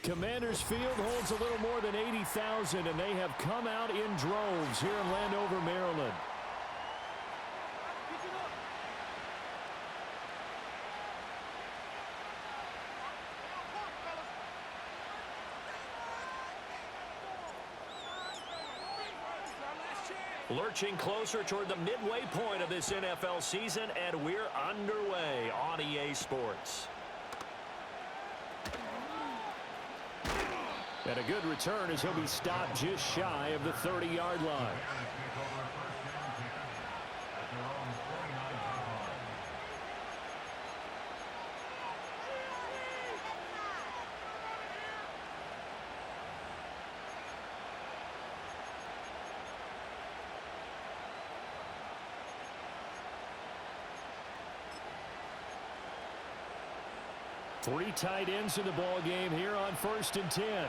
Commanders Field holds a little more than 80,000, and they have come out in droves here in Landover, Maryland. Lurching closer toward the midway point of this NFL season, and we're underway on EA Sports. And a good return as he'll be stopped just shy of the 30-yard line. Three tight ends in the ball game here on 1st and 10.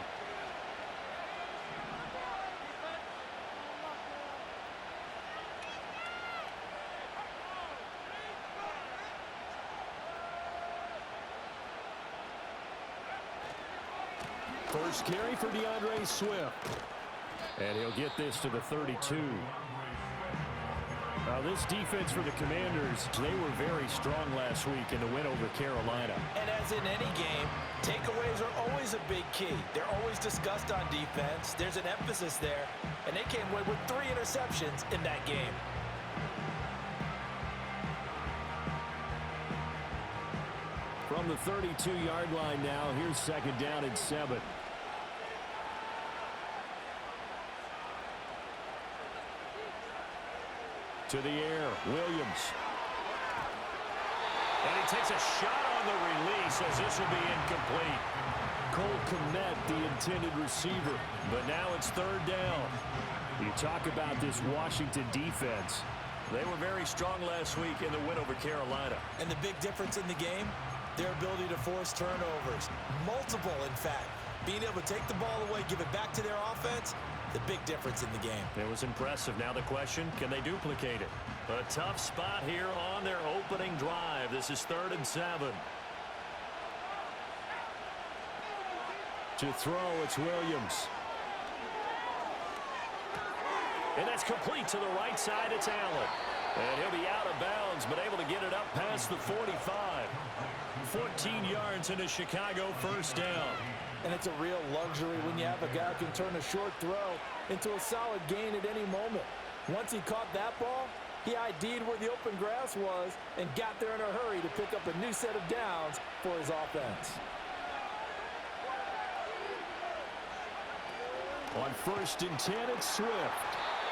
First carry for DeAndre Swift. And he'll get this to the 32. Now this defense for the Commanders, they were very strong last week in the win over Carolina. And as in any game, takeaways are always a big key. They're always discussed on defense. There's an emphasis there. And they came away with 3 interceptions in that game. From the 32-yard line now, here's 2nd down and 7. To the air, Williams. And he takes a shot on the release as this will be incomplete. Cole Kmet, the intended receiver. But now it's 3rd down. You talk about this Washington defense. They were very strong last week in the win over Carolina. And the big difference in the game, their ability to force turnovers. Multiple, in fact. Being able to take the ball away, give it back to their offense, the big difference in the game. It was impressive. Now the question, can they duplicate it? A tough spot here on their opening drive. This is 3rd and 7. To throw, it's Williams. And that's complete to the right side. It's Allen. And he'll be out of bounds, but able to get it up past the 45. 14 yards into Chicago, 1st down. And it's a real luxury when you have a guy who can turn a short throw into a solid gain at any moment. Once he caught that ball, he ID'd where the open grass was and got there in a hurry to pick up a new set of downs for his offense. On 1st and 10, it's Swift.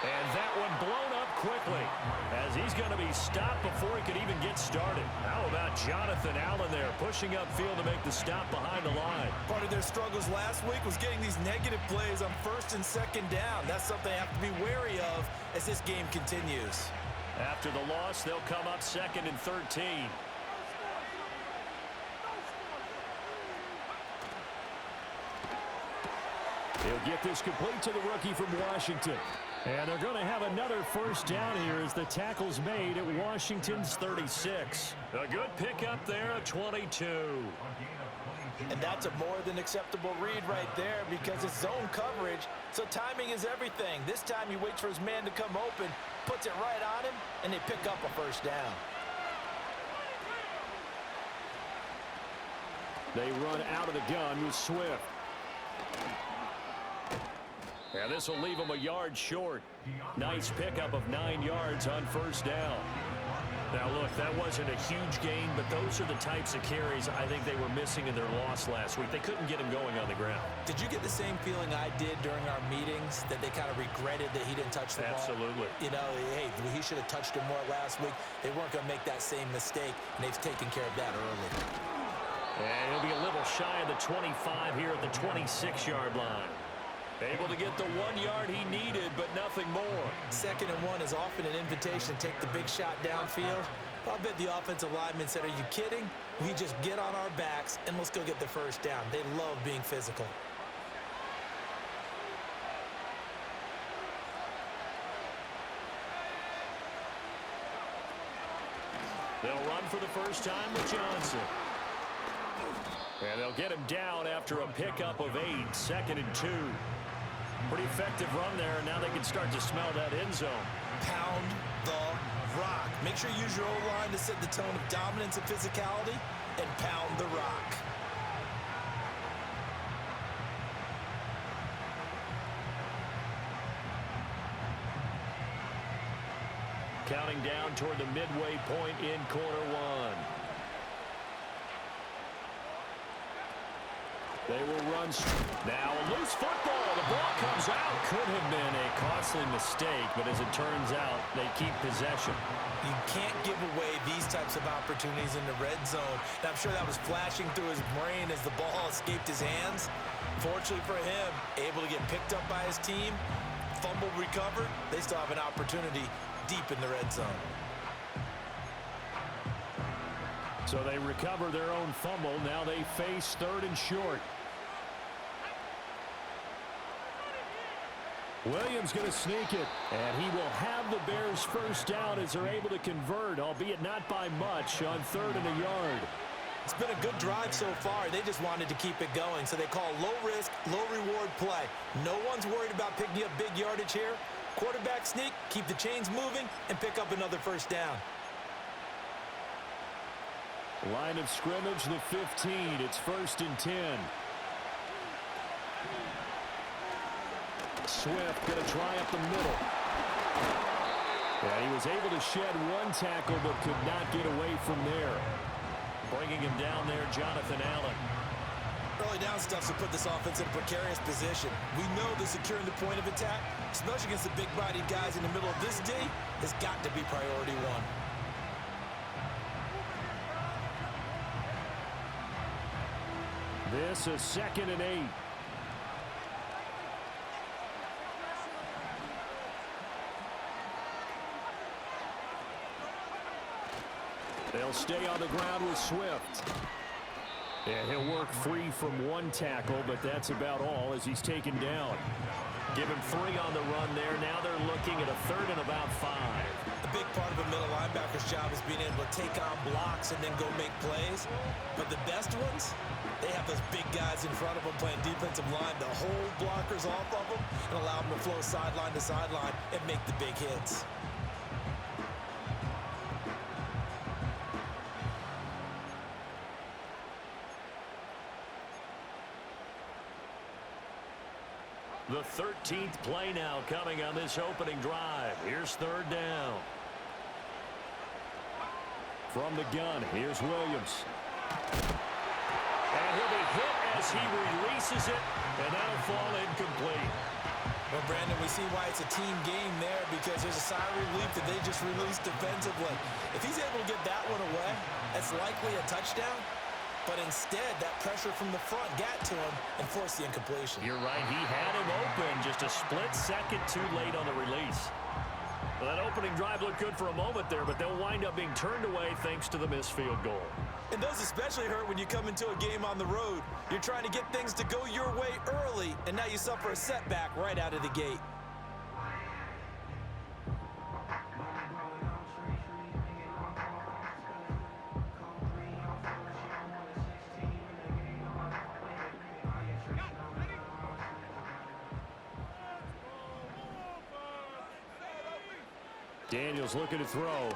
And that one blown up quickly as he's going to be stopped before he could even get started. How about Jonathan Allen there pushing upfield to make the stop behind the line? Part of their struggles last week was getting these negative plays on 1st and 2nd down. That's something they have to be wary of as this game continues. After the loss, they'll come up 2nd and 13. He'll get this complete to the rookie from Washington. And they're going to have another 1st down here as the tackle's made at Washington's 36. A good pickup there at 22. And that's a more than acceptable read right there because it's zone coverage, so timing is everything. This time he waits for his man to come open, puts it right on him, and they pick up a 1st down. They run out of the gun with Swift. And this will leave him a yard short. Nice pickup of 9 yards on 1st down. Now, look, that wasn't a huge gain, but those are the types of carries I think they were missing in their loss last week. They couldn't get him going on the ground. Did you get the same feeling I did during our meetings, that they kind of regretted that he didn't touch the ball? Absolutely. You know, hey, he should have touched it more last week. They weren't going to make that same mistake, and they've taken care of that early. And he'll be a little shy of the 25 here at the 26-yard line. Able to get the 1 yard he needed, but nothing more. 2nd and 1 is often an invitation to take the big shot downfield. I'll bet the offensive lineman said, are you kidding? We just get on our backs and let's go get the 1st down. They love being physical. They'll run for the first time with Johnson. And they'll get him down after a pickup of 8, 2nd and 2. Pretty effective run there, and now they can start to smell that end zone. Pound the rock. Make sure you use your O-line to set the tone of dominance and physicality, and pound the rock. Counting down toward the midway point in quarter one. They will run. Now a loose football. The ball comes out. Could have been a costly mistake, but as it turns out, they keep possession. You can't give away these types of opportunities in the red zone. And I'm sure that was flashing through his brain as the ball escaped his hands. Fortunately for him, able to get picked up by his team, fumble recovered. They still have an opportunity deep in the red zone. So they recover their own fumble. Now they face 3rd and short. Williams going to sneak it, and he will have the Bears first down as they're able to convert, albeit not by much, on 3rd and a yard. It's been a good drive so far. They just wanted to keep it going, so they call low-risk, low-reward play. No one's worried about picking up big yardage here. Quarterback sneak, keep the chains moving, and pick up another first down. Line of scrimmage, the 15. It's 1st and 10. Swift going to try up the middle. And he was able to shed one tackle, but could not get away from there. Bringing him down there, Jonathan Allen. Early down stuff to put this offense in a precarious position. We know that securing the point of attack, especially against the big-bodied guys in the middle of this D, has got to be priority one. This is 2nd and 8. They'll stay on the ground with Swift. And he'll work free from one tackle, but that's about all as he's taken down. Give him 3 on the run there. Now they're looking at a 3rd and about 5. A big part of a middle linebacker's job is being able to take on blocks and then go make plays. But the best ones, they have those big guys in front of them playing defensive line to hold blockers off of them and allow them to flow sideline to sideline and make the big hits. The 13th play now coming on this opening drive. Here's 3rd down. From the gun, here's Williams. And he'll be hit as he releases it, and that'll fall incomplete. Well, Brandon, we see why it's a team game there because there's a sigh of relief that they just released defensively. If he's able to get that one away, that's likely a touchdown. But instead, that pressure from the front got to him and forced the incompletion. You're right. He had him open just a split second too late on the release. Well, that opening drive looked good for a moment there, but they'll wind up being turned away thanks to the missed field goal. And those especially hurt when you come into a game on the road. You're trying to get things to go your way early, and now you suffer a setback right out of the gate. Daniels looking to throw.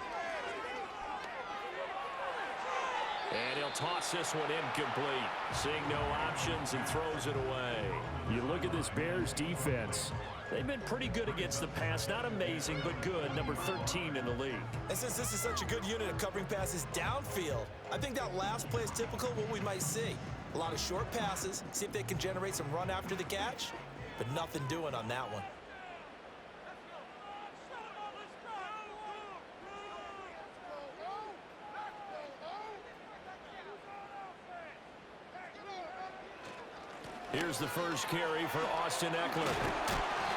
And he'll toss this one incomplete. Seeing no options, he throws it away. You look at this Bears defense. They've been pretty good against the pass. Not amazing, but good. Number 13 in the league. And since this is such a good unit of covering passes downfield, I think that last play is typical of what we might see. A lot of short passes, see if they can generate some run after the catch, but nothing doing on that one. Here's the first carry for Austin Eckler.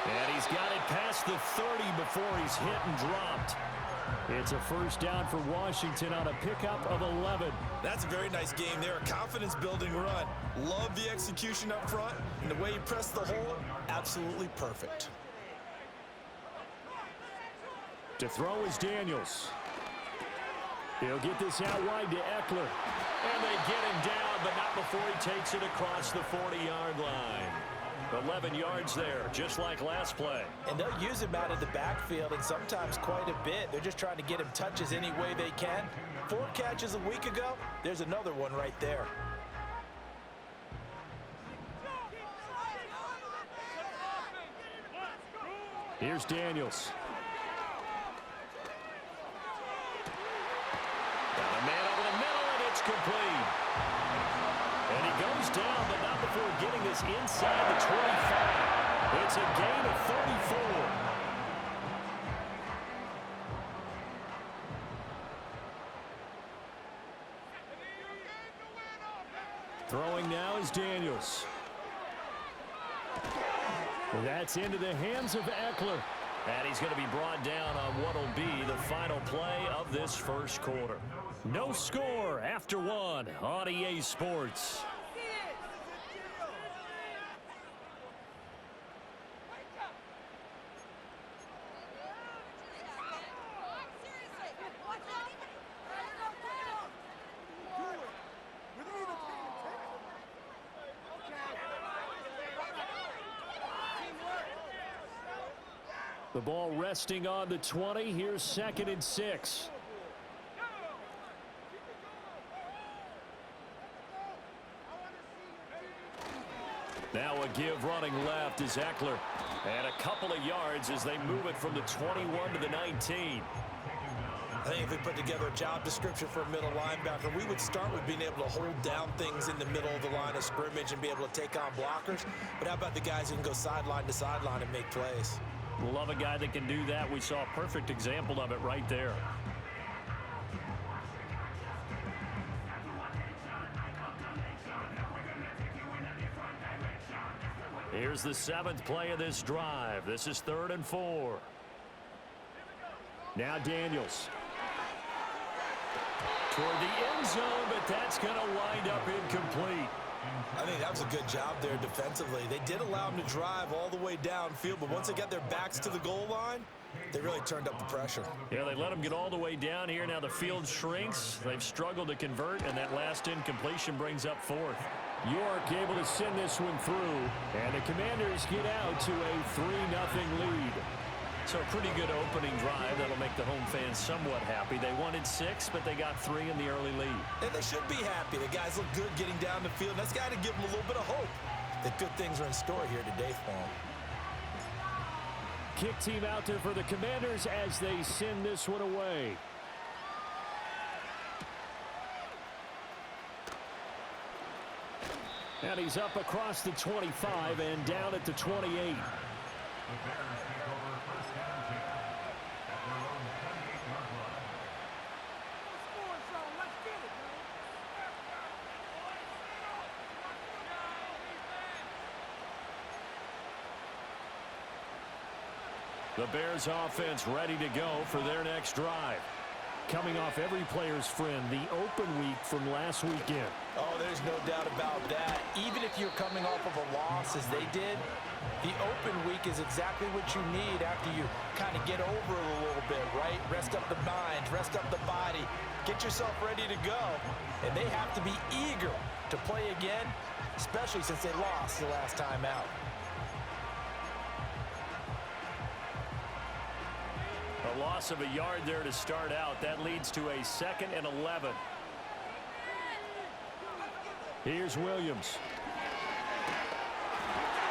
And he's got it past the 30 before he's hit and dropped. It's a first down for Washington on a pickup of 11. That's a very nice game there. A confidence-building run. Love the execution up front. And the way he pressed the hole, absolutely perfect. To throw is Daniels. He'll get this out wide to Eckler. And they get him down, but not before he takes it across the 40-yard line. 11 yards there, just like last play. And they'll use him out of the backfield, and sometimes quite a bit. They're just trying to get him touches any way they can. 4 catches a week ago, there's another one right there. Here's Daniels. Got a man over the middle, and it's complete. And he goes down, but not before getting this inside the 25. It's a gain of 34. Throwing now is Daniels. That's into the hands of Eckler. And he's going to be brought down on what will be the final play of this first quarter. No score after 1 on EA Sports. The ball resting on the 20. Here's 2nd and 6. Now a give running left is Eckler. And a couple of yards as they move it from the 21 to the 19. I think if we put together a job description for a middle linebacker, we would start with being able to hold down things in the middle of the line of scrimmage and be able to take on blockers. But how about the guys who can go sideline to sideline and make plays? Love a guy that can do that. We saw a perfect example of it right there. Here's the 7th play of this drive. This is 3rd and 4. Now Daniels. Toward the end zone, but that's going to wind up incomplete. I think that was a good job there defensively. They did allow them to drive all the way downfield, but once they got their backs to the goal line, they really turned up the pressure. Yeah, they let them get all the way down here. Now the field shrinks. They've struggled to convert, and that last incompletion brings up 4th. York able to send this one through, and the Commanders get out to a 3-0 lead. So a pretty good opening drive. That'll make the home fans somewhat happy. They wanted 6, but they got 3 in the early lead. And they should be happy. The guys look good getting down the field. That's got to give them a little bit of hope that good things are in store here today for them. Kick team out there for the Commanders as they send this one away. And he's up across the 25 and down at the 28. The Bears offense ready to go for their next drive. Coming off every player's friend, the open week from last weekend. Oh, there's no doubt about that. Even if you're coming off of a loss as they did, the open week is exactly what you need after you kind of get over it a little bit, right? Rest up the mind, rest up the body, get yourself ready to go. And they have to be eager to play again, especially since they lost the last time out. A loss of a yard there to start out. That leads to a 2nd and 11. Here's Williams.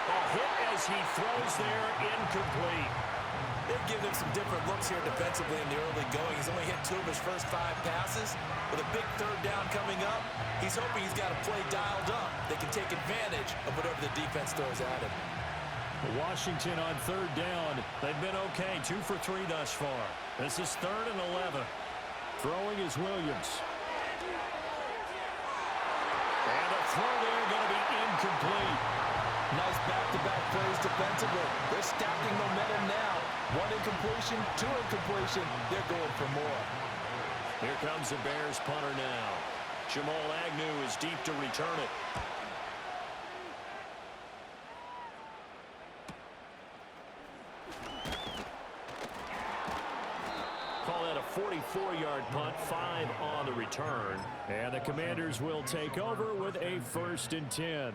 A hit as he throws there, incomplete. They've given him some different looks here defensively in the early going. He's only hit 2 of his first 5 passes. With a big 3rd down coming up, he's hoping he's got a play dialed up. They can take advantage of whatever the defense throws at him. Washington on 3rd down. They've been okay, 2 for 3 thus far. This is 3rd and 11. Throwing is Williams. And a throw there going to be incomplete. Nice back-to-back plays defensively. They're stacking momentum now. 1 incompletion, 2 incompletion. They're going for more. Here comes the Bears punter now. Jamal Agnew is deep to return it. 44-yard punt, 5 on the return. And the Commanders will take over with a 1st and 10.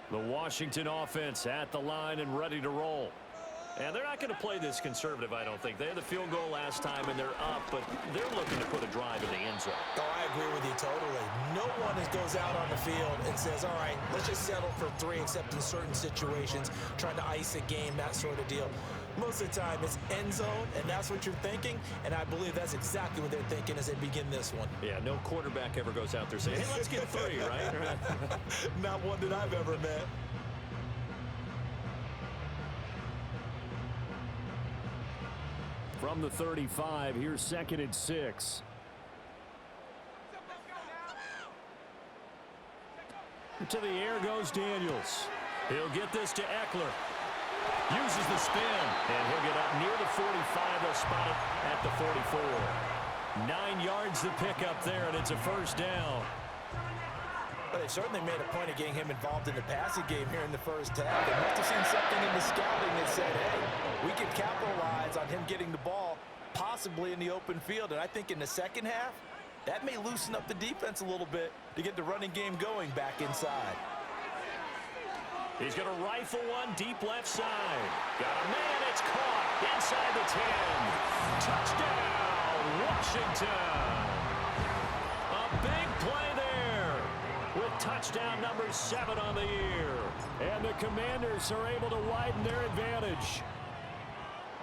The Washington offense at the line and ready to roll. And they're not going to play this conservative, I don't think. They had the field goal last time, and they're up, but they're looking to put a drive in the end zone. Oh, I agree with you totally. No one goes out on the field and says, all right, let's just settle for 3, except in certain situations, trying to ice a game, that sort of deal. Most of the time, it's end zone, and that's what you're thinking, and I believe that's exactly what they're thinking as they begin this one. Yeah, no quarterback ever goes out there saying, hey, let's get 3, right? Not one that I've ever met. From the 35, here's 2nd and 6. To the air goes Daniels. He'll get this to Eckler. Uses the spin, and he'll get up near the 45. They'll spot it at the 44. 9 yards to pick up there, and it's a 1st down. But they certainly made a point of getting him involved in the passing game here in the 1st half. They must have seen something in the scouting that said, hey, we can capitalize on him getting the ball possibly in the open field. And I think in the 2nd half, that may loosen up the defense a little bit to get the running game going back inside. He's going to rifle one deep left side. Got a man, it's caught inside the 10. Touchdown, Washington. A big play there with touchdown number 7 on the year. And the Commanders are able to widen their advantage.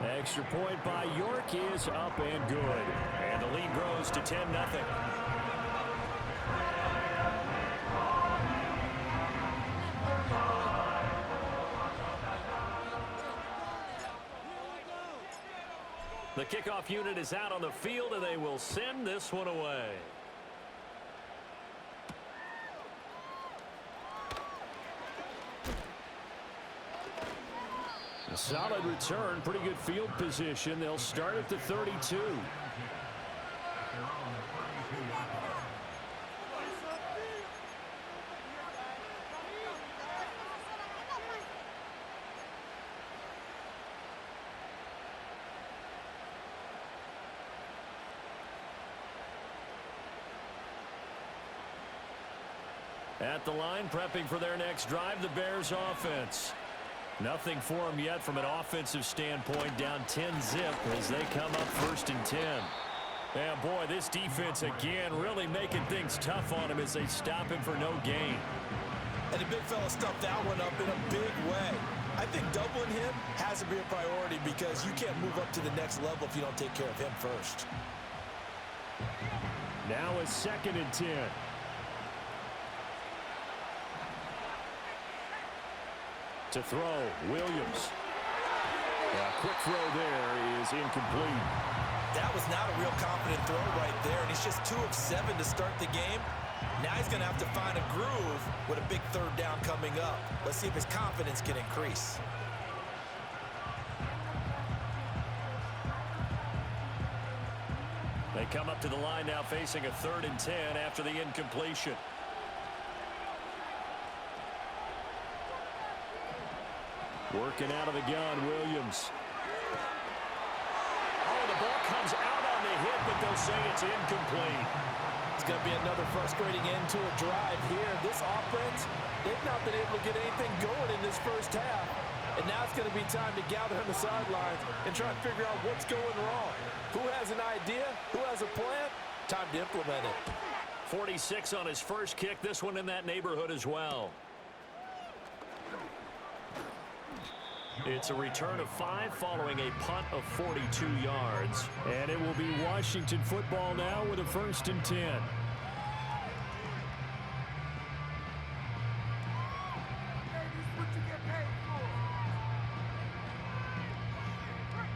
Extra point by York is up and good. And the lead grows to 10-0. The kickoff unit is out on the field, and they will send this one away. A solid return, pretty good field position. They'll start at the 32. At the line, prepping for their next drive, the Bears offense. Nothing for them yet from an offensive standpoint, down 10-zip as they come up 1st and 10. And boy, this defense again really making things tough on him as they stop him for no gain. And the big fella stuffed that one up in a big way. I think doubling him has to be a priority because you can't move up to the next level if you don't take care of him first. Now it's 2nd and 10. To throw, Williams. A quick throw there is incomplete. That was not a real confident throw right there, and he's just 2 of 7 to start the game. Now he's going to have to find a groove with a big 3rd down coming up. Let's see if his confidence can increase. They come up to the line now facing a 3rd and 10 after the incompletion. Working out of the gun, Williams. Oh, the ball comes out on the hit, but they'll say it's incomplete. It's going to be another frustrating end to a drive here. This offense, they've not been able to get anything going in this 1st half. And now it's going to be time to gather on the sidelines and try and figure out what's going wrong. Who has an idea? Who has a plan? Time to implement it. 46 on his first kick. This one in that neighborhood as well. It's a return of 5 following a punt of 42 yards. And it will be Washington football now with a 1st and 10.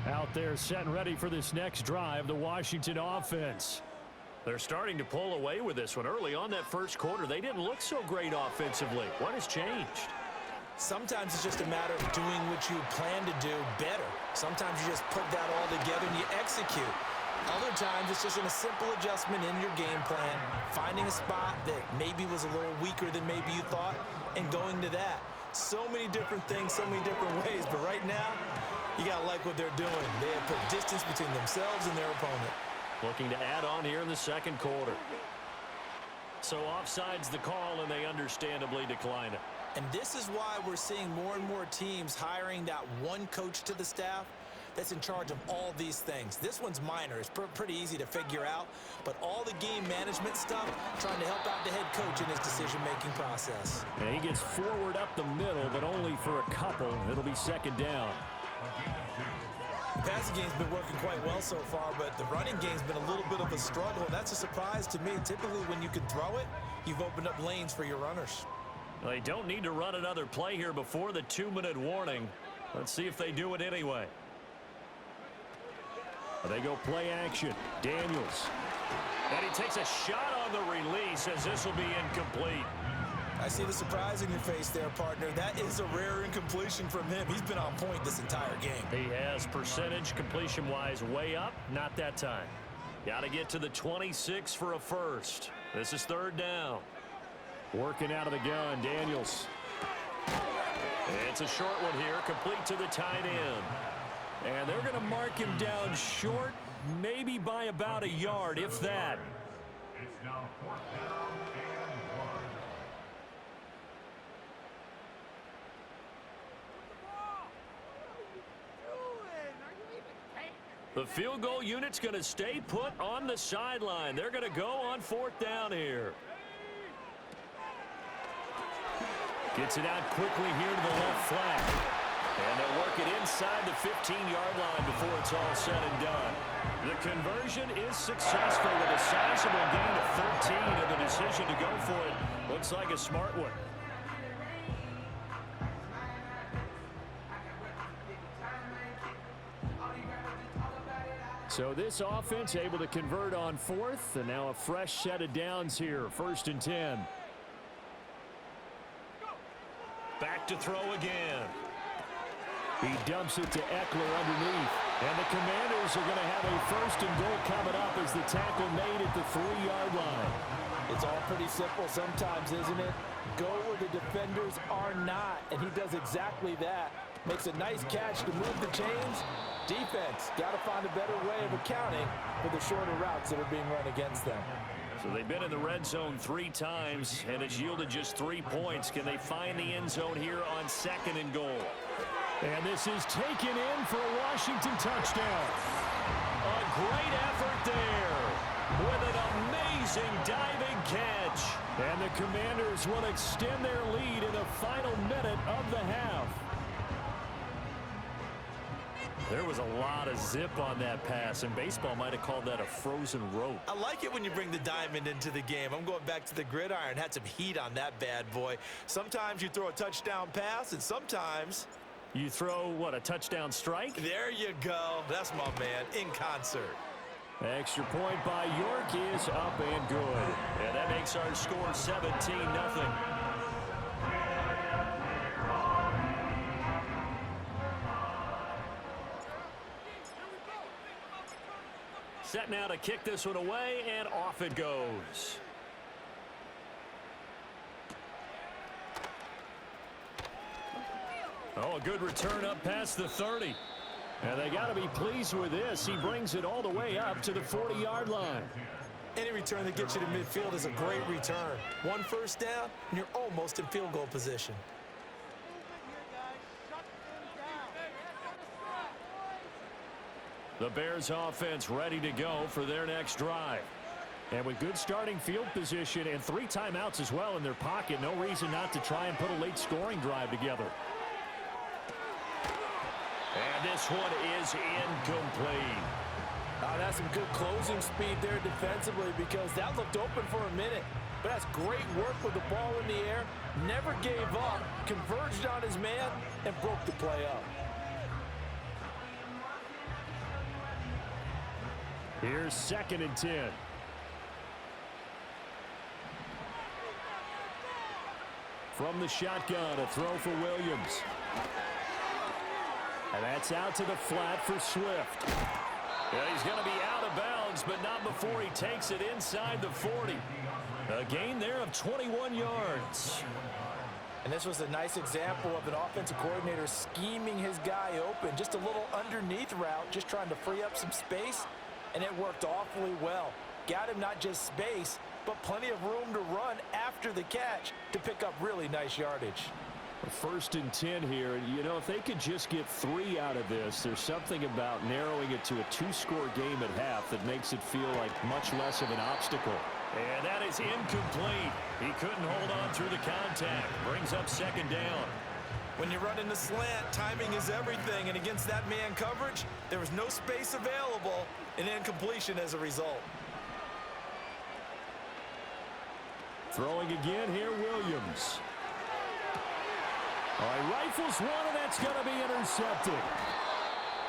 Out there set and ready for this next drive, the Washington offense. They're starting to pull away with this one. Early on that 1st quarter, they didn't look so great offensively. What has changed? Sometimes it's just a matter of doing what you plan to do better. Sometimes you just put that all together and you execute. Other times it's just in a simple adjustment in your game plan, finding a spot that maybe was a little weaker than maybe you thought, and going to that. so many different things, so many different ways. But right now, you got to like what they're doing. They have put distance between themselves and their opponent. Looking to add on here in the second quarter. So offside's the call, and they understandably decline it. And this is why we're seeing more and more teams hiring that one coach to the staff that's in charge of all these things. This one's minor. It's pretty easy to figure out. But all the game management stuff, trying to help out the head coach in his decision-making process. And he gets forward up the middle, but only for a couple. It'll be second down. The passing game's been working quite well so far, but the running game's been a little bit of a struggle. And that's a surprise to me. Typically, when you can throw it, you've opened up lanes for your runners. Well, they don't need to run another play here before the 2-minute warning. Let's see if they do it anyway. They go play action. Daniels. And he takes a shot on the release as this will be incomplete. I see the surprise in your face there, partner. That is a rare incompletion from him. He's been on point this entire game. He has percentage completion-wise way up. Not that time. Got to get to the 26 for a first. This is third down. Working out of the gun, Daniels. It's a short one here, complete to the tight end. And they're going to mark him down short, maybe by about a yard, if that. It's now fourth down and 1. The field goal unit's going to stay put on the sideline. They're going to go on fourth down here. Gets it out quickly here to the left flat. And they'll work it inside the 15-yard line before it's all said and done. The conversion is successful with a sizable gain of 13, and the decision to go for it looks like a smart one. So this offense able to convert on fourth, and now a fresh set of downs here, 1st and 10. Back to throw again. He dumps it to Eckler underneath. And the Commanders are going to have a 1st and goal coming up as the tackle made at the 3-yard line. It's all pretty simple sometimes, isn't it? Go where the defenders are not, and he does exactly that. Makes a nice catch to move the chains. Defense, got to find a better way of accounting for the shorter routes that are being run against them. So they've been in the red zone 3 times, and it's yielded just 3 points. Can they find the end zone here on 2nd and goal? And this is taken in for a Washington touchdown. A great effort there with an amazing diving catch. And the Commanders will extend their lead in the final minute of the half. There was a lot of zip on that pass, and baseball might have called that a frozen rope. I like it when you bring the diamond into the game. I'm going back to the gridiron. Had some heat on that bad boy. Sometimes you throw a touchdown pass, and sometimes you throw, what, a touchdown strike? There you go. That's my man, in concert. Extra point by York is up and good. And that makes our score 17-0. Set now to kick this one away, and off it goes. Oh, a good return up past the 30. And they got to be pleased with this. He brings it all the way up to the 40-yard line. Any return that gets you to midfield is a great return. 1 first down, and you're almost in field goal position. The Bears offense ready to go for their next drive. And with good starting field position and 3 timeouts as well in their pocket, no reason not to try and put a late scoring drive together. And this one is incomplete. That's some good closing speed there defensively, because that looked open for a minute. But that's great work with the ball in the air. Never gave up, converged on his man, and broke the play up. Here's 2nd and 10. From the shotgun, a throw for Williams. And that's out to the flat for Swift. Yeah, he's going to be out of bounds, but not before he takes it inside the 40. A gain there of 21 yards. And this was a nice example of an offensive coordinator scheming his guy open. Just a little underneath route, just trying to free up some space, and it worked awfully well. Got him not just space, but plenty of room to run after the catch to pick up really nice yardage. 1st and 10 here, and you know, if they could just get 3 out of this, there's something about narrowing it to a 2-score game at half that makes it feel like much less of an obstacle. And that is incomplete. He couldn't hold on through the contact. Brings up 2nd down. When you run in the slant, timing is everything, and against that man coverage, there was no space available, and incompletion as a result. Throwing again here, Williams. All right, rifles one, and that's going to be intercepted.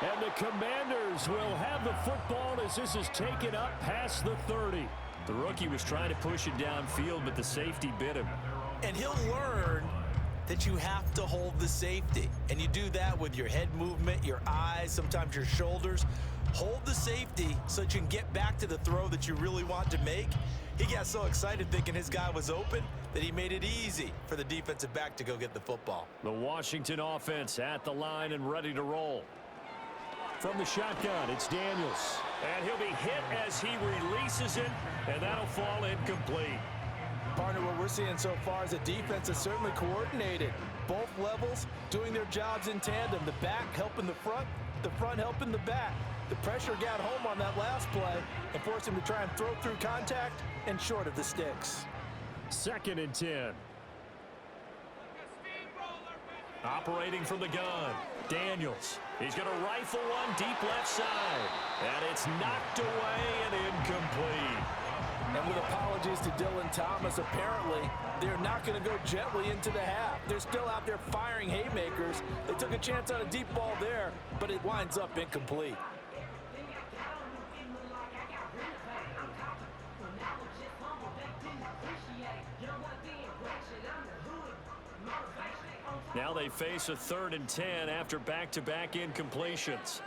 And the Commanders will have the football as this is taken up past the 30. The rookie was trying to push it downfield, but the safety bit him. And he'll learn that you have to hold the safety. And you do that with your head movement, your eyes, sometimes your shoulders. Hold the safety so that you can get back to the throw that you really want to make. He got so excited thinking his guy was open that he made it easy for the defensive back to go get the football. The Washington offense at the line and ready to roll. From the shotgun, it's Daniels. And he'll be hit as he releases it, and that'll fall incomplete. Partner, what we're seeing so far is the defense is certainly coordinated. Both levels doing their jobs in tandem. The back helping the front helping the back. The pressure got home on that last play and forced him to try and throw through contact and short of the sticks. 2nd and 10. Operating from the gun, Daniels. He's going to rifle one deep left side. And it's knocked away and incomplete. And with apologies to Dylan Thomas, apparently they're not going to go gently into the half. They're still out there firing haymakers. They took a chance on a deep ball there, but it winds up incomplete. Now they face a 3rd and 10 after back-to-back incompletions.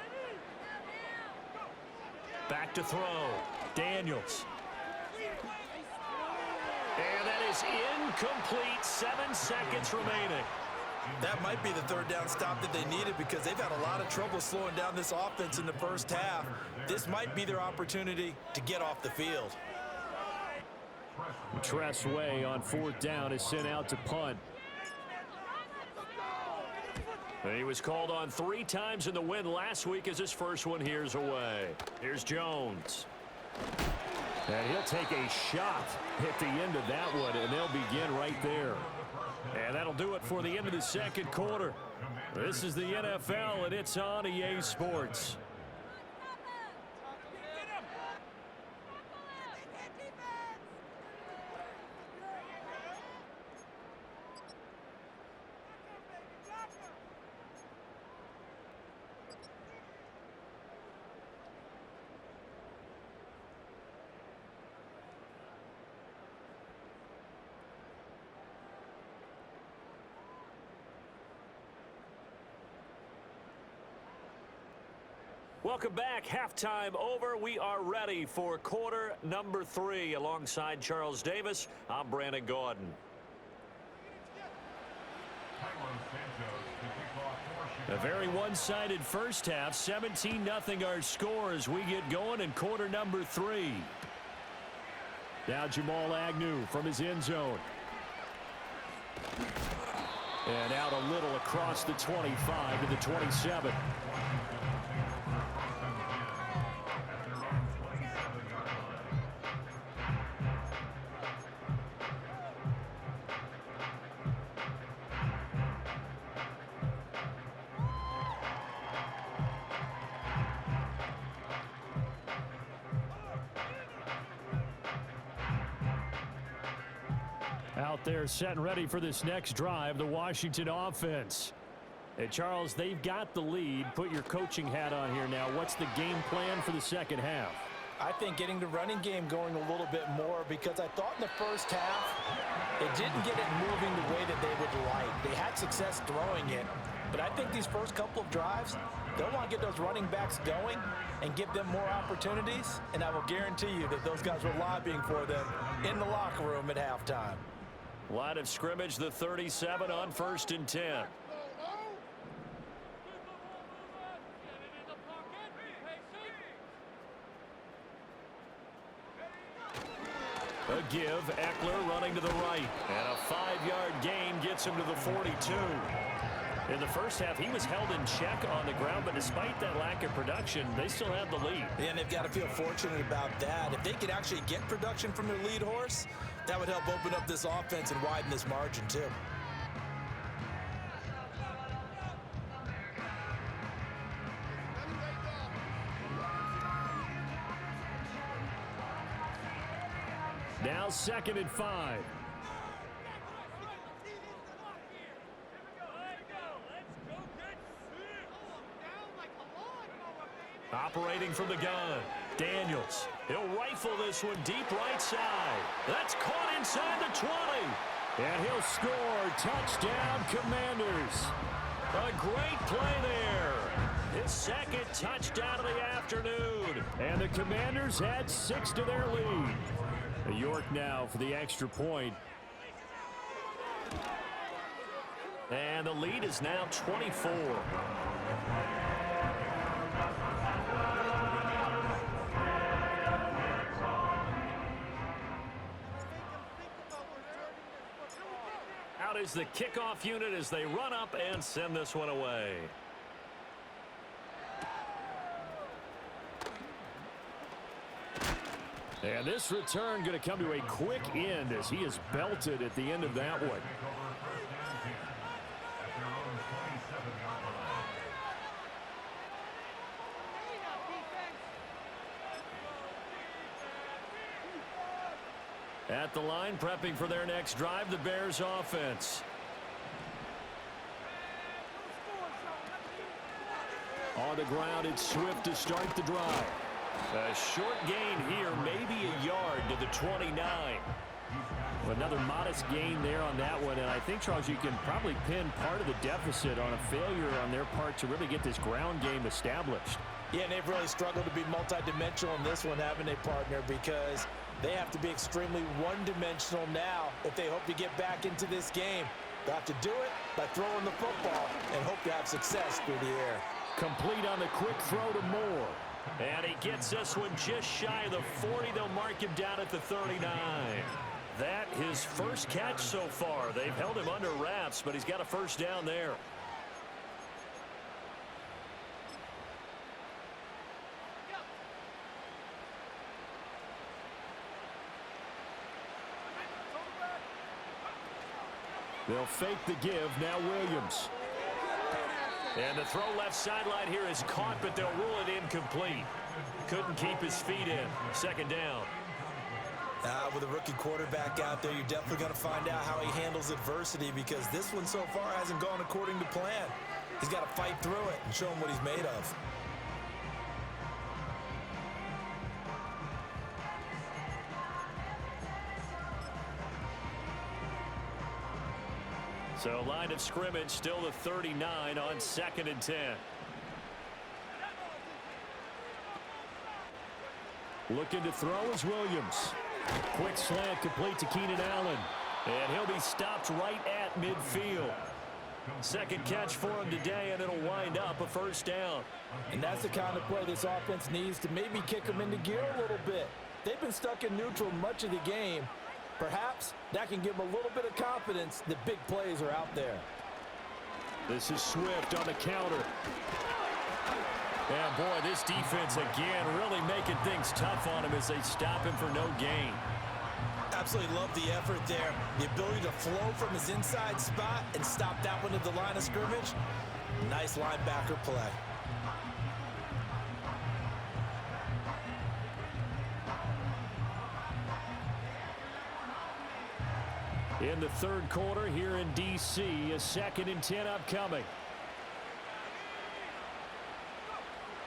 Back to throw. Daniels. And that is incomplete. 7 seconds remaining. That might be the 3rd down stop that they needed because they've had a lot of trouble slowing down this offense in the first half. This might be their opportunity to get off the field. Tressway on 4th down is sent out to punt. And he was called on 3 times in the win last week as his first one here's away. Here's Jones. And he'll take a shot at the end of that one, and they'll begin right there. And that'll do it for the end of the 2nd quarter. This is the NFL, and it's on EA Sports. Welcome back. Halftime over. We are ready for quarter number 3. Alongside Charles Davis, I'm Brandon Gordon. A very one-sided first half. 17-0 our score as we get going in quarter number 3. Now Jamal Agnew from his end zone. And out a little across the 25 to the 27. Out there set and ready for this next drive, the Washington offense. And Charles, they've got the lead. Put your coaching hat on here now. What's the game plan for the second half? I think getting the running game going a little bit more because I thought in the first half they didn't get it moving the way that they would like. They had success throwing it, but I think these first couple of drives, they'll want to get those running backs going and give them more opportunities, and I will guarantee you that those guys were lobbying for them in the locker room at halftime. Line of scrimmage, the 37 on 1st and 10. A give, Eckler running to the right. And a 5-yard gain gets him to the 42. In the first half, he was held in check on the ground, but despite that lack of production, they still have the lead. And they've got to feel fortunate about that. If they could actually get production from their lead horse, that would help open up this offense and widen this margin too. Now 2nd and 5. Operating from the gun, Daniels. He'll rifle this one deep right side. That's caught inside the 20. And he'll score. Touchdown, Commanders. A great play there. His 2nd touchdown of the afternoon. And the Commanders add 6 to their lead. York now for the extra point. And the lead is now 24. Out is the kickoff unit as they run up and send this one away. And this return going to come to a quick end as he is belted at the end of that one. At the line, prepping for their next drive, the Bears offense. On the ground, it's Swift to start the drive. A short gain here, maybe a yard to the 29. Another modest gain there on that one, and I think, Charles, you can probably pin part of the deficit on a failure on their part to really get this ground game established. Yeah, and they've really struggled to be multidimensional in this one, haven't they, partner, because they have to be extremely one-dimensional now if they hope to get back into this game. They'll have to do it by throwing the football and hope to have success through the air. Complete on the quick throw to Moore. And he gets this one just shy of the 40. They'll mark him down at the 39. That his first catch so far. They've held him under wraps, but he's got a first down there. They'll fake the give. Now Williams. And the throw left sideline here is caught, but they'll rule it incomplete. Couldn't keep his feet in. 2nd down. With a rookie quarterback out there, you're definitely going to find out how he handles adversity, because this one so far hasn't gone according to plan. He's got to fight through it and show him what he's made of. So line of scrimmage still the 39 on 2nd and 10. Looking to throw is Williams. Quick slant complete to Keenan Allen. And he'll be stopped right at midfield. 2nd catch for him today, and it'll wind up a first down. And that's the kind of play this offense needs to maybe kick them into gear a little bit. They've been stuck in neutral much of the game. Perhaps that can give them a little bit of confidence that big plays are out there. This is Swift on the counter. And boy, this defense again really making things tough on him as they stop him for no gain. Absolutely love the effort there. The ability to flow from his inside spot and stop that one at the line of scrimmage. Nice linebacker play. In the 3rd quarter here in D.C., a 2nd and 10 upcoming.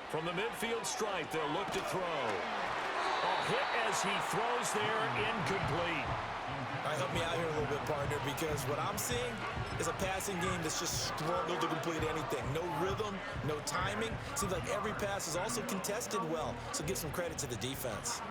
From the midfield stripe, they'll look to throw. A hit as he throws there, incomplete. All right, help me out here a little bit, partner, because what I'm seeing is a passing game that's just struggled to complete anything. No rhythm, no timing. Seems like every pass is also contested well, so give some credit to the defense.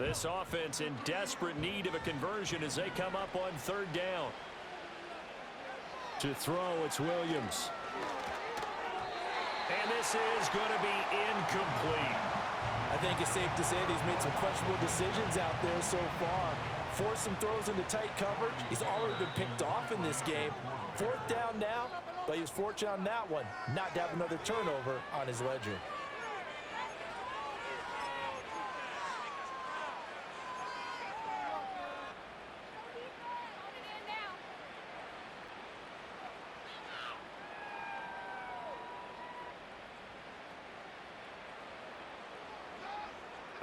This offense in desperate need of a conversion as they come up on third down. To throw, it's Williams. And this is going to be incomplete. I think it's safe to say that he's made some questionable decisions out there so far. Forced some throws into tight coverage. He's already been picked off in this game. Fourth down now, but he was fortunate on that one not to have another turnover on his ledger.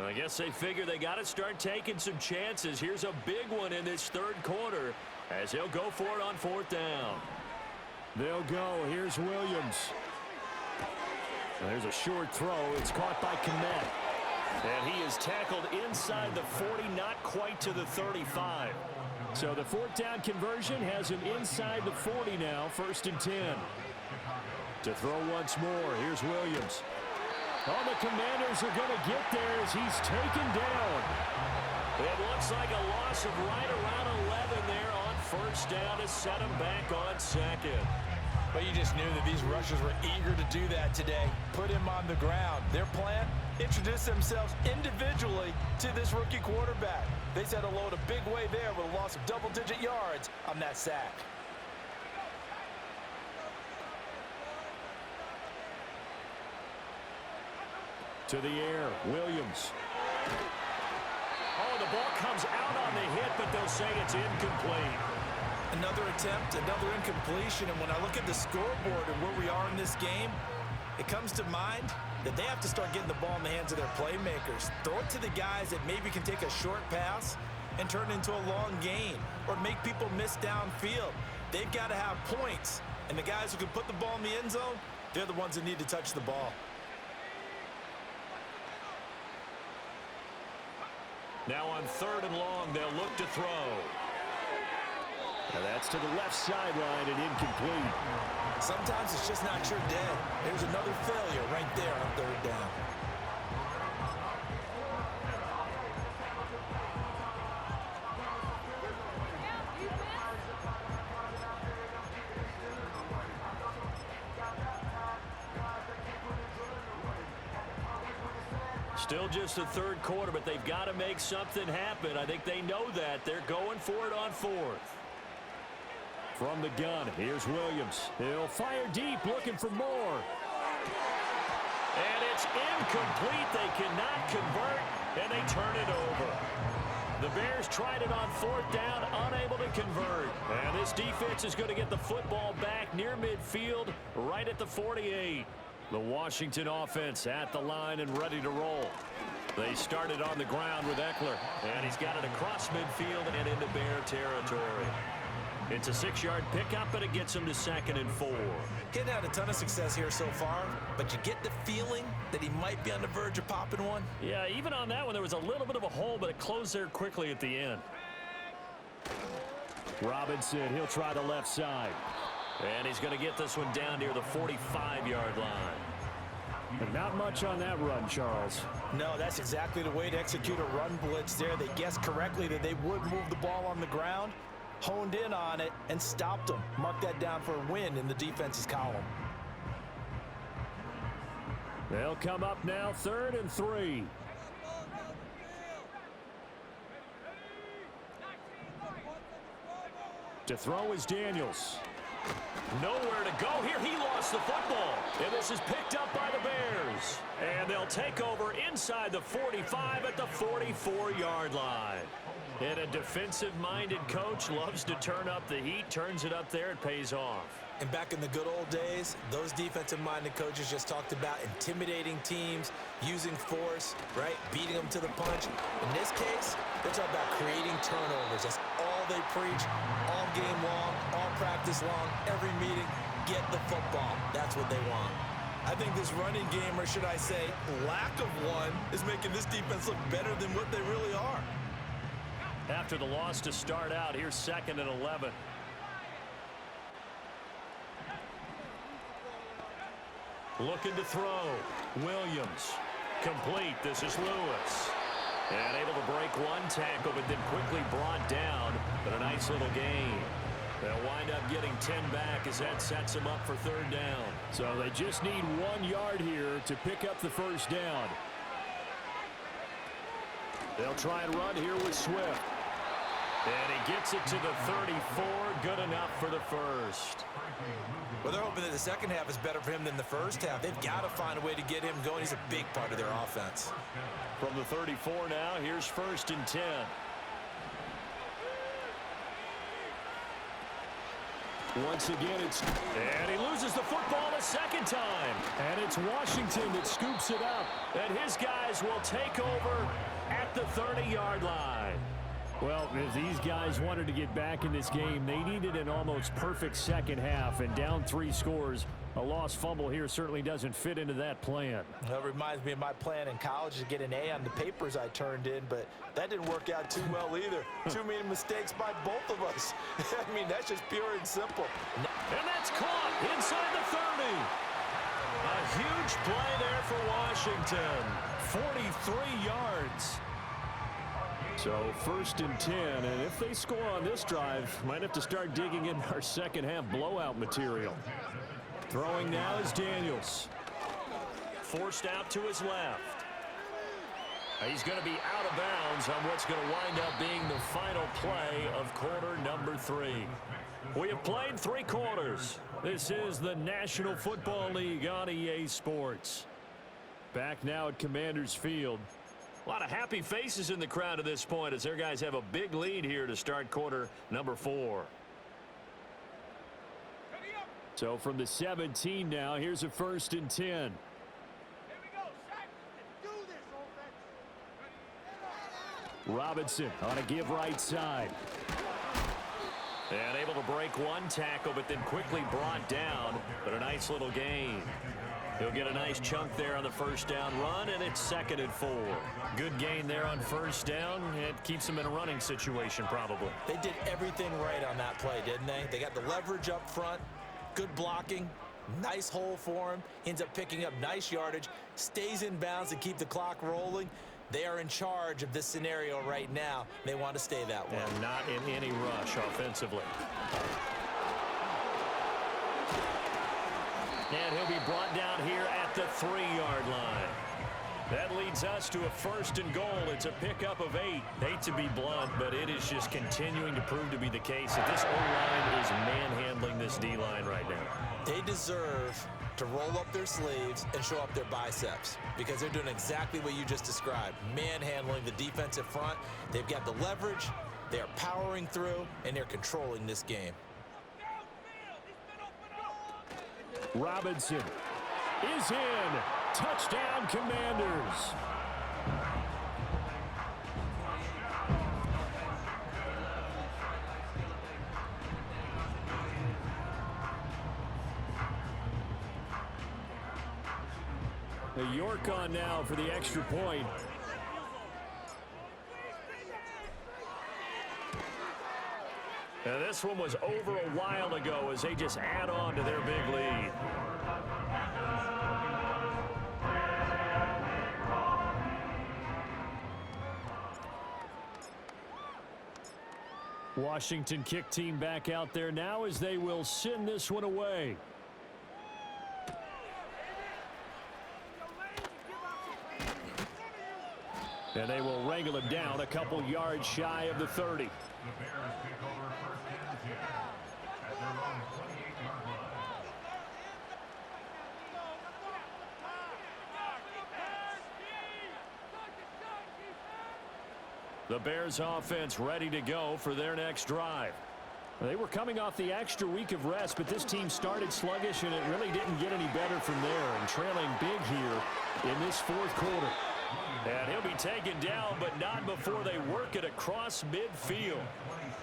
I guess they figure they got to start taking some chances. Here's a big one in this third quarter as he'll go for it on fourth down. They'll go. Here's Williams. There's a short throw. It's caught by Kmet. And he is tackled inside the 40, not quite to the 35. So the fourth down conversion has him inside the 40 now, 1st and 10. To throw once more, here's Williams. Oh, the Commanders are going to get there as he's taken down. It looks like a loss of right around 11 there on first down to set him back on second. But you just knew that these rushers were eager to do that today. Put him on the ground. Their plan, introduce themselves individually to this rookie quarterback. They said hello to big way there with a loss of double-digit yards on that sack. To the air, Williams. Oh, the ball comes out on the hit, but they'll say it's incomplete. Another attempt, another incompletion, and when I look at the scoreboard and where we are in this game, it comes to mind that they have to start getting the ball in the hands of their playmakers. Throw it to the guys that maybe can take a short pass and turn it into a long gain or make people miss downfield. They've got to have points, and the guys who can put the ball in the end zone, they're the ones that need to touch the ball. Now on third and long, they'll look to throw. Now that's to the left sideline and incomplete. Sometimes it's just not your day. There's another failure right there on third down. Still just the third quarter, but they've got to make something happen. I think they know that. They're going for it on fourth. From the gun, here's Williams. He'll fire deep, looking for more. And it's incomplete. They cannot convert, and they turn it over. The Bears tried it on fourth down, unable to convert. And this defense is going to get the football back near midfield, right at the 48. The Washington offense at the line and ready to roll. They started on the ground with Eckler, and he's got it across midfield and into Bear territory. It's a 6-yard pickup, but it gets him to 2nd and 4. Getting had a ton of success here so far, but you get the feeling that he might be on the verge of popping one. Yeah, even on that one, there was a little bit of a hole, but it closed there quickly at the end. Robinson, he'll try the left side. And he's going to get this one down near the 45-yard line. But not much on that run, Charles. No, that's exactly the way to execute a run blitz there. They guessed correctly that they would move the ball on the ground, honed in on it, and stopped them. Mark that down for a win in the defense's column. They'll come up now, 3rd and 3. To throw is Daniels. Nowhere to go here. He lost the football. And this is picked up by the Bears. And they'll take over inside the 45 at the 44-yard line. And a defensive-minded coach loves to turn up the heat, turns it up there, it pays off. And back in the good old days, those defensive-minded coaches just talked about intimidating teams, using force, right, beating them to the punch. In this case, they're talking about creating turnovers. That's all they preach, all game long, all practice long, every meeting. Get the football. That's what they want. I think this running game, or should I say lack of one, is making this defense look better than what they really are. After the loss to start out, here's 2nd and 11. Looking to throw. Williams. Complete. This is Lewis. And able to break one tackle, but then quickly brought down. But a nice little gain. They'll wind up getting 10 back as that sets them up for third down. So they just need 1 yard here to pick up the first down. They'll try and run here with Swift. And he gets it to the 34. Good enough for the first. Well, they're hoping that the second half is better for him than the first half. They've got to find a way to get him going. He's a big part of their offense. From the 34 now, here's 1st and 10. Once again, and he loses the football a second time. And it's Washington that scoops it up. And his guys will take over at the 30-yard line. Well, if these guys wanted to get back in this game, they needed an almost perfect second half. And down 3 scores, a lost fumble here certainly doesn't fit into that plan. That reminds me of my plan in college to get an A on the papers I turned in, but that didn't work out too well either. Too many mistakes by both of us. I mean, that's just pure and simple. And that's caught inside the 30. A huge play there for Washington. 43 yards. So 1st and 10, and if they score on this drive, might have to start digging in our second half blowout material. Throwing now is Daniels. Forced out to his left. He's going to be out of bounds on what's going to wind up being the final play of quarter number 3. We have played 3 quarters. This is the National Football League on EA Sports. Back now at Commanders Field. A lot of happy faces in the crowd at this point as their guys have a big lead here to start quarter number 4. So from the 17 now, here's a 1st and 10. Robinson on a give right side. And able to break one tackle, but then quickly brought down. But a nice little gain. He'll get a nice chunk there on the first down run, and it's 2nd and 4. Good gain there on first down. It keeps them in a running situation probably. They did everything right on that play, didn't they? They got the leverage up front, good blocking, nice hole for him, ends up picking up nice yardage, stays in bounds to keep the clock rolling. They are in charge of this scenario right now. They want to stay that way. And not in any rush offensively. And he'll be brought down here at the 3-yard line. That leads us to a 1st and goal. It's a pickup of 8. Hate to be blunt, but it is just continuing to prove to be the case that this O-line is manhandling this D-line right now. They deserve to roll up their sleeves and show up their biceps because they're doing exactly what you just described, manhandling the defensive front. They've got the leverage, they're powering through, and they're controlling this game. Robinson is in. Touchdown, Commanders. York on now for the extra point. Now this one was over a while ago as they just add on to their big lead. Washington kick team back out there now as they will send this one away. And they will wrangle him down a couple yards shy of the 30. The Bears pick over 1st and 10 at their own 28-yard line. The Bears offense ready to go for their next drive. They were coming off the extra week of rest, but this team started sluggish, and it really didn't get any better from there, and trailing big here in this 4th quarter. And he'll be taken down, but not before they work it across midfield.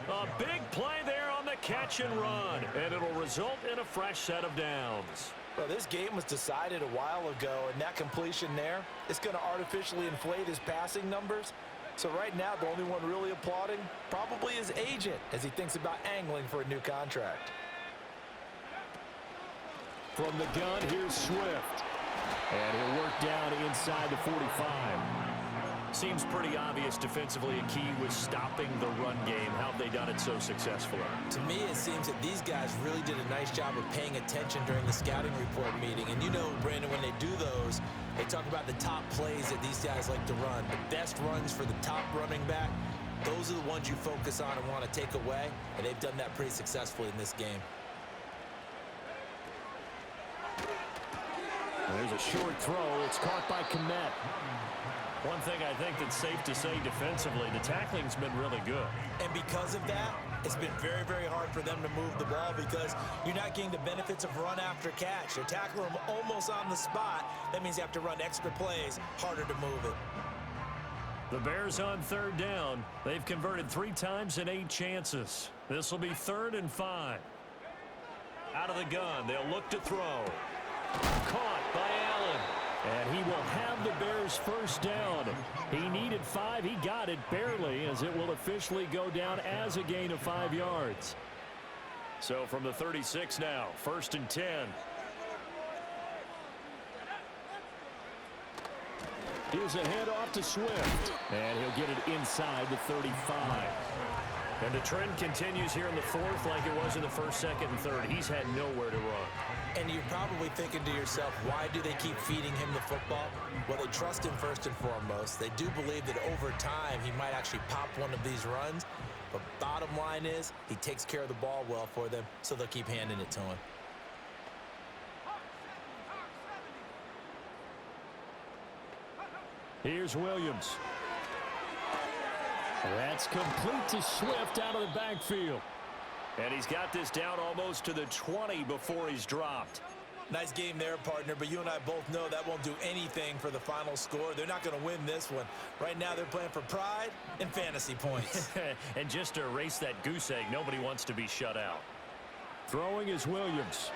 A big play there on the catch and run, and it'll result in a fresh set of downs. Well, this game was decided a while ago, and that completion there is going to artificially inflate his passing numbers. So right now, the only one really applauding probably his agent as he thinks about angling for a new contract. From the gun, here's Swift. And he'll work down inside the 45. Seems pretty obvious defensively. A key was stopping the run game. How have they done it so successfully? To me, it seems that these guys really did a nice job of paying attention during the scouting report meeting. And you know, Brandon, when they do those, they talk about the top plays that these guys like to run. The best runs for the top running back, those are the ones you focus on and want to take away. And they've done that pretty successfully in this game. There's a short throw. It's caught by Kmet. One thing I think that's safe to say defensively, the tackling's been really good. And because of that, it's been very, very hard for them to move the ball because you're not getting the benefits of run after catch. They're tackling them almost on the spot. That means you have to run extra plays, harder to move it. The Bears on third down. They've converted 3 times in 8 chances. This will be 3rd and 5. Out of the gun, they'll look to throw. Caught by Allen. And he will have the Bears first down. He needed 5. He got it barely, as it will officially go down as a gain of 5 yards. So from the 36 now, 1st and 10. Here's a handoff to Swift. And he'll get it inside the 35. And the trend continues here in the 4th like it was in the 1st, 2nd, and 3rd. He's had nowhere to run. And you're probably thinking to yourself, why do they keep feeding him the football? Well, they trust him first and foremost. They do believe that over time he might actually pop one of these runs. But bottom line is he takes care of the ball well for them, so they'll keep handing it to him. Here's Williams. That's complete to Swift out of the backfield. And he's got this down almost to the 20 before he's dropped. Nice game there, partner, but you and I both know that won't do anything for the final score. They're not going to win this one. Right now they're playing for pride and fantasy points. And just to erase that goose egg, nobody wants to be shut out. Throwing is Williams.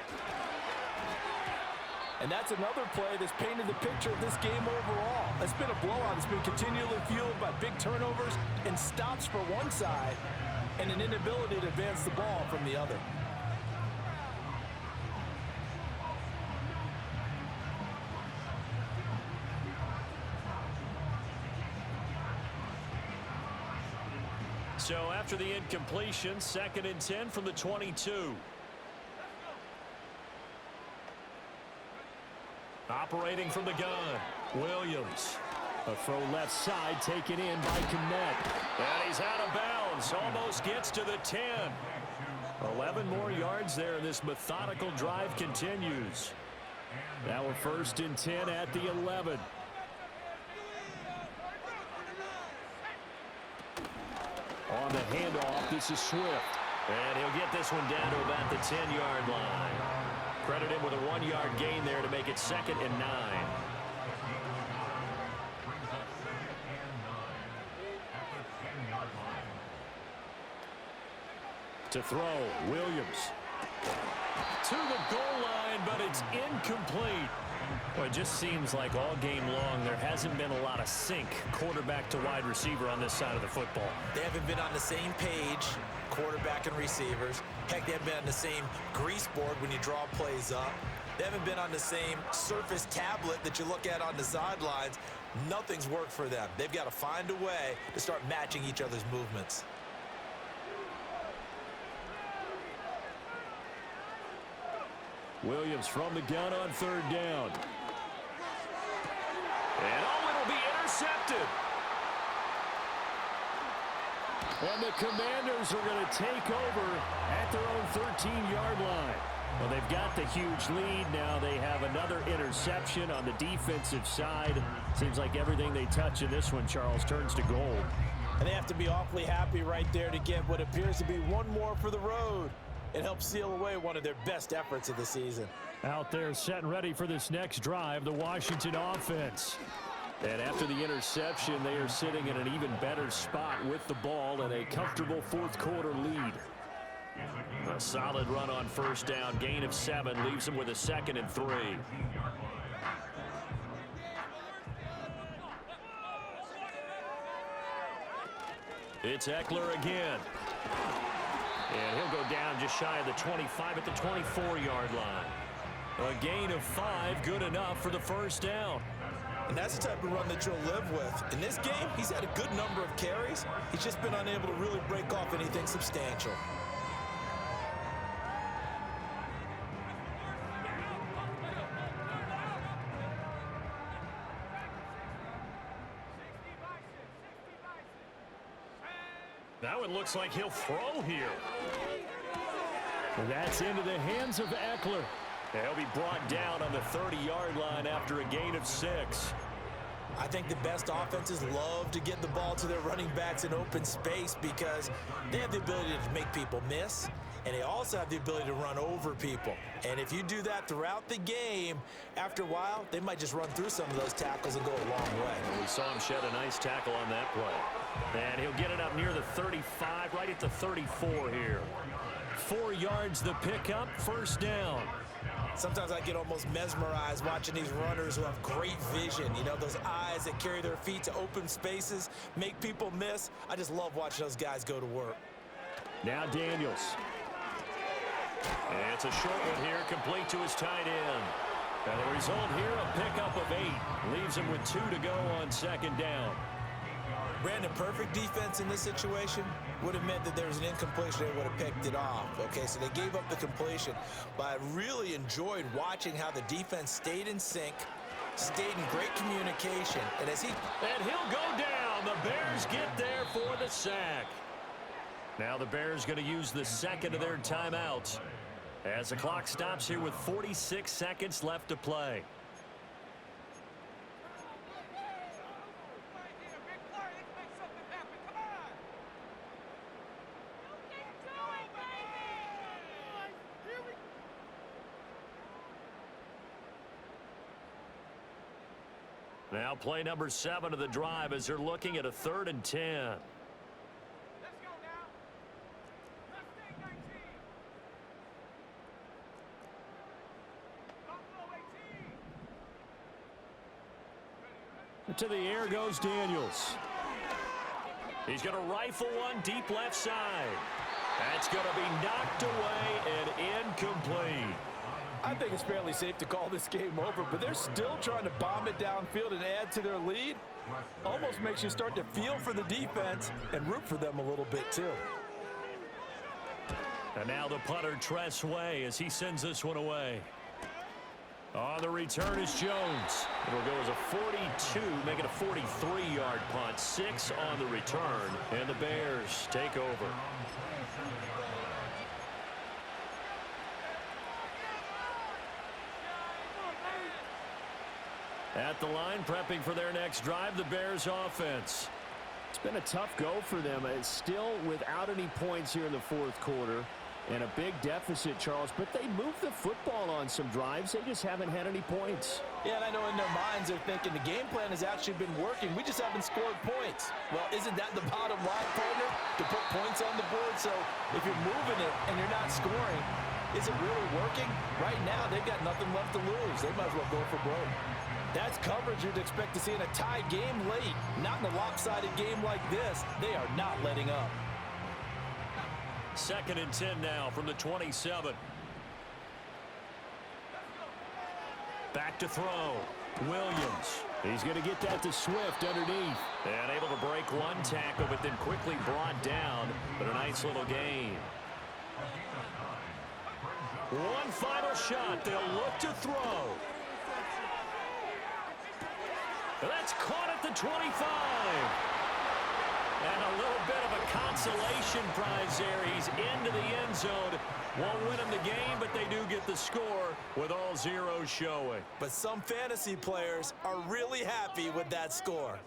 And that's another play that's painted the picture of this game overall. It's been a blowout. It's been continually fueled by big turnovers and stops for one side and an inability to advance the ball from the other. So after the incompletion, 2nd and 10 from the 22. Operating from the gun, Williams. A throw left side taken in by Kmet. And he's out of bounds. Almost gets to the 10. 11 more yards there, and this methodical drive continues. Now we're 1st and 10 at the 11. On the handoff, this is Swift. And he'll get this one down to about the 10-yard line. Credit him with a 1-yard gain there to make it 2nd and 9. To throw, Williams. To the goal line, but it's incomplete. Well, it just seems like all game long there hasn't been a lot of sync quarterback to wide receiver on this side of the football. They haven't been on the same page, quarterback and receivers. Heck, they haven't been on the same grease board when you draw plays up. They haven't been on the same surface tablet that you look at on the sidelines. Nothing's worked for them. They've got to find a way to start matching each other's movements. Williams from the gun on 3rd down. And it'll be intercepted. And the Commanders are going to take over at their own 13-yard line. Well, they've got the huge lead. Now they have another interception on the defensive side. Seems like everything they touch in this one, Charles, turns to gold. And they have to be awfully happy right there to get what appears to be one more for the road. It helps seal away one of their best efforts of the season. Out there set and ready for this next drive, the Washington offense. And after the interception, they are sitting in an even better spot with the ball and a comfortable 4th quarter lead. A solid run on 1st down, gain of 7, leaves them with a 2nd and 3. It's Eckler again. And he'll go down just shy of the 25 at the 24-yard line. A gain of 5, good enough for the 1st down. And that's the type of run that you'll live with. In this game, he's had a good number of carries. He's just been unable to really break off anything substantial. Now it looks like he'll throw here. And that's into the hands of Eckler. He'll be brought down on the 30-yard line after a gain of 6. I think the best offenses love to get the ball to their running backs in open space because they have the ability to make people miss, and they also have the ability to run over people. And if you do that throughout the game, after a while, they might just run through some of those tackles and go a long way. Well, we saw him shed a nice tackle on that play. And he'll get it up near the 35, right at the 34 here. 4 yards the pickup, first down. Sometimes I get almost mesmerized watching these runners who have great vision. You know, those eyes that carry their feet to open spaces, make people miss. I just love watching those guys go to work. Now Daniels. And it's a short one here, complete to his tight end. And the result here, a pickup of 8. Leaves him with 2 to go on second down. Brandon, perfect defense in this situation would have meant that there was an incompletion. They would have picked it off. Okay, so they gave up the completion. But I really enjoyed watching how the defense stayed in sync, stayed in great communication. And he'll go down. The Bears get there for the sack. Now the Bears going to use the second of their timeouts as the clock stops here with 46 seconds left to play. Now play number 7 of the drive as they're looking at a 3rd and 10. Let's go now. Let's take 19. Buffalo 18. To the air goes Daniels. He's going to rifle one deep left side. That's going to be knocked away and incomplete. I think it's fairly safe to call this game over, but they're still trying to bomb it downfield and add to their lead. Almost makes you start to feel for the defense and root for them a little bit too. And now the punter Tress Way as he sends this one away. On the return is Jones. It'll go as a 42, make it a 43-yard punt. 6 on the return, and the Bears take over. At the line, prepping for their next drive, the Bears offense. It's been a tough go for them. It's still without any points here in the 4th quarter. And a big deficit, Charles, but they moved the football on some drives. They just haven't had any points. Yeah, and I know in their minds they're thinking the game plan has actually been working. We just haven't scored points. Well, isn't that the bottom line, partner? To put points on the board. So if you're moving it and you're not scoring, is it really working? Right now, they've got nothing left to lose. They might as well go for broke. That's coverage you'd expect to see in a tie game late. Not in a lopsided game like this. They are not letting up. 2nd and 10 now from the 27. Back to throw. Williams. He's going to get that to Swift underneath. And able to break one tackle, but then quickly brought down. But a nice little gain. One final shot. They'll look to throw. That's caught at the 25. And a little bit of a consolation prize there. He's into the end zone. Won't win him the game, but they do get the score with all zeros showing. But some fantasy players are really happy with that score.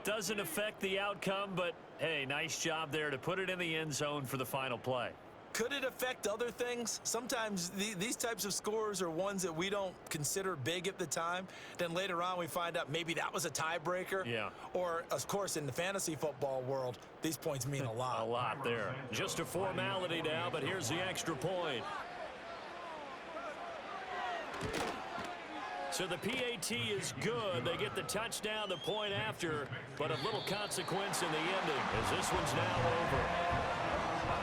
Doesn't affect the outcome, but hey, nice job there to put it in the end zone for the final play. Could it affect other things? Sometimes these types of scores are ones that we don't consider big at the time. Then later on we find out maybe that was a tiebreaker. Yeah. Or, of course, in the fantasy football world, these points mean a lot. A lot there. Just a formality now, but here's the extra point. So the PAT is good. They get the touchdown, the point after, but of little consequence in the ending as this one's now over.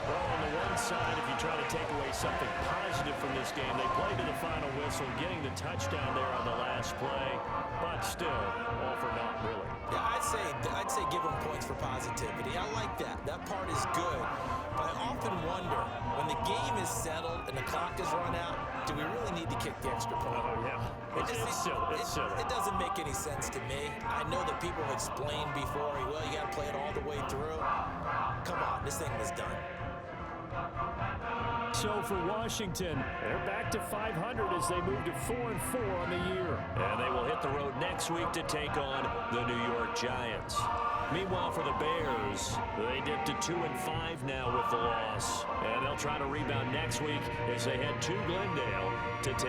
Well, on the one one side, if you try to take away something positive from this game, they played to the final whistle, getting the touchdown there on the last play, but still, all for naught, really. Yeah, I'd say give them points for positivity. I like that. That part is good. But I often wonder, when the game is settled and the clock is run out, do we really need to kick the extra point? Oh, yeah. It's silly. It's silly. It doesn't make any sense to me. I know that people have explained before, well, you got to play it all the way through. Come on, this thing was done. So for Washington, they're back to 500 as they move to 4-4 on the year. And they will hit the road next week to take on the New York Giants. Meanwhile, for the Bears, they dip to 2-5 now with the loss. And they'll try to rebound next week as they head to Glendale to take